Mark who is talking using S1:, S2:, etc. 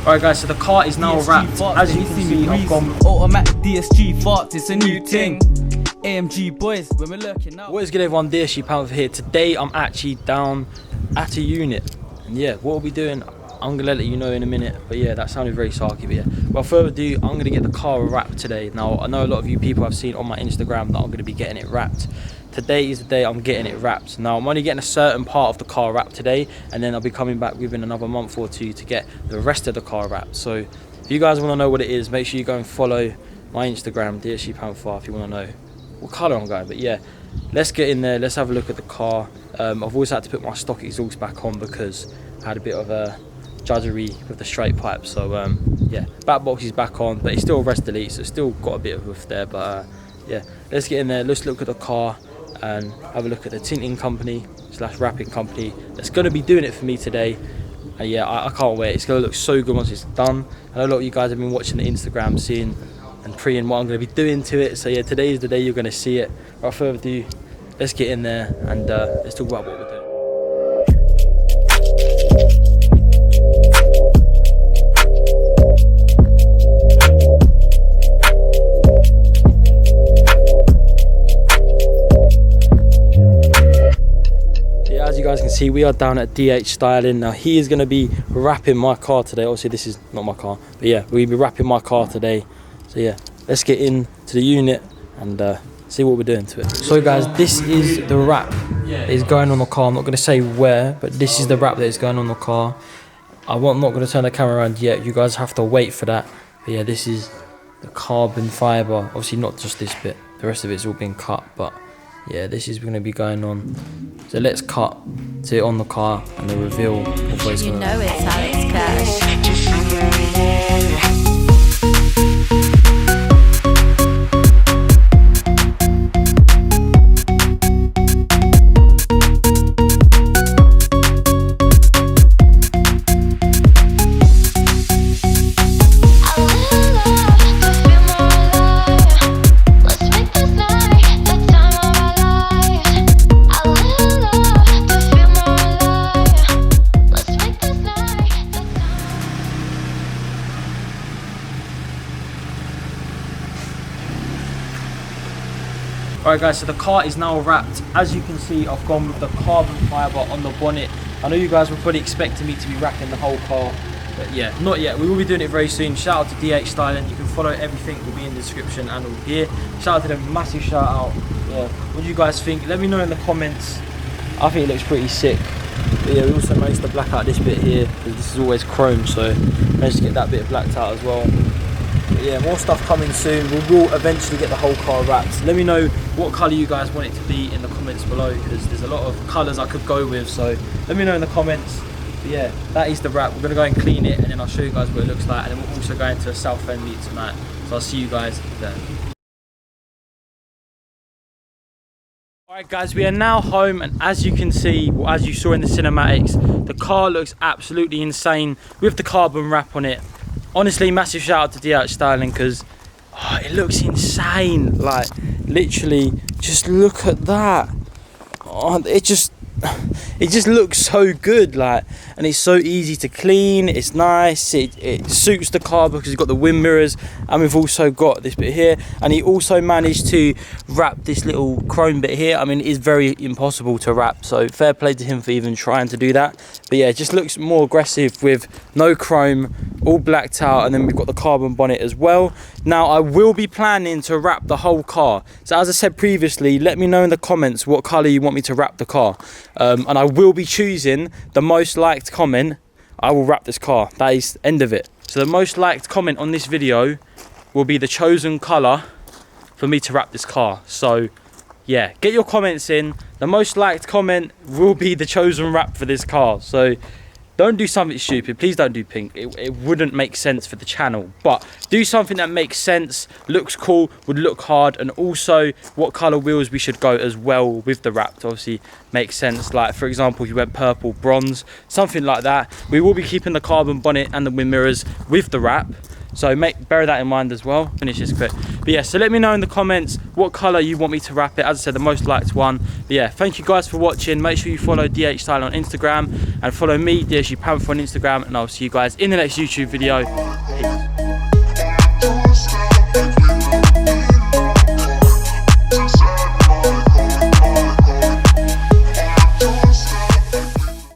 S1: Alright guys, so the car is now wrapped. As you can see, I've gone
S2: automatic DSG farts, it's a new thing. AMG boys, when we're lurking now.
S1: What is good everyone, DSG Panther here. Today I'm actually down at a unit. And yeah, what we'll be doing, I'm gonna let you know in a minute. But yeah, that sounded very sarky, but yeah. Without further ado, I'm gonna get the car wrapped today. Now, I know a lot of you people have seen on my Instagram that I'm gonna be getting it wrapped. Today is the day I'm getting it wrapped. Now, I'm only getting a certain part of the car wrapped today, and then I'll be coming back within another month or two to get the rest of the car wrapped. So if you guys wanna know what it is, make sure you go and follow my Instagram, DSG Panther, if you wanna know what colour I'm going. But yeah, let's get in there, let's have a look at the car. I've always had to put my stock exhaust back on because I had a bit of a judgery with the straight pipe. So yeah, back box is back on, but it's still rest delete, so it's still got a bit of hoof there. But yeah, let's get in there, let's look at the car and have a look at the tinting company / wrapping company that's going to be doing it for me today. And yeah, I can't wait. It's going to look so good once it's done. I know a lot of you guys have been watching the Instagram, seeing and preing what I'm going to be doing to it. So yeah, today is the day you're going to see it. Without further ado, let's get in there and let's talk about what we're doing. As you guys can see, we are down at DH Styling. Now he is going to be wrapping my car today. Obviously this is not my car, but yeah, we'll be wrapping my car today. So yeah, let's get into the unit and see what we're doing to it. So guys, this is the wrap that is going on the car. I'm not going to say where, but this is the wrap that is going on the car. I'm not going to turn the camera around yet. You guys have to wait for that. But yeah, this is the carbon fibre. Obviously not just this bit, the rest of it's all been cut, but yeah, this is going to be going on. So let's cut to it on the car and the reveal of what it's going to be.
S3: You know it's Alex Cash.
S1: Alright guys, so the car is now wrapped. As you can see, I've gone with the carbon fibre on the bonnet. I know you guys were probably expecting me to be wrapping the whole car, but yeah, not yet. We will be doing it very soon. Shout out to DH Styling. You can follow everything, will be in the description and all here. Shout out to them, massive shout out. Yeah, what do you guys think? Let me know in the comments. I think it looks pretty sick. But yeah, we also managed to black out this bit here, because this is always chrome, so managed to get that bit blacked out as well. But yeah, more stuff coming soon. We will eventually get the whole car wrapped. Let me know what colour you guys want it to be in the comments below, because there's a lot of colours I could go with, so let me know in the comments. But yeah, that is the wrap. We're going to go and clean it, and then I'll show you guys what it looks like, and then we're also going to a Southend meet tonight, so I'll see you guys then. Alright guys, we are now home, and as you can see, well, as you saw in the cinematics, the car looks absolutely insane with the carbon wrap on it. Honestly, massive shout out to DH Styling, because it looks insane. Like, literally, just look at that. Oh, it just looks so good, like, and it's so easy to clean. It's nice, it suits the car because it's got the wind mirrors, and we've also got this bit here, and he also managed to wrap this little chrome bit here. I mean, it is very impossible to wrap, so fair play to him for even trying to do that. But yeah, it just looks more aggressive with no chrome, all blacked out, and then we've got the carbon bonnet as well. Now, I will be planning to wrap the whole car, so as I said previously, let me know in the comments what colour you want me to wrap the car. And I will be choosing the most liked comment. I will wrap this car. That is the end of it. So the most liked comment on this video will be the chosen colour for me to wrap this car. So yeah, get your comments in. The most liked comment will be the chosen wrap for this car. So don't do something stupid. Please don't do pink. It wouldn't make sense for the channel. But do something that makes sense, looks cool, would look hard, and also what colour wheels we should go as well with the wrap to obviously make sense. Like, for example, if you went purple, bronze, something like that. We will be keeping the carbon bonnet and the wind mirrors with the wrap. So bear that in mind as well. Finish this quick. But yeah, so let me know in the comments what colour you want me to wrap it. As I said, the most liked one. But yeah, thank you guys for watching. Make sure you follow DH Style on Instagram and follow me, DSU Panther, on Instagram, and I'll see you guys in the next YouTube video. Peace.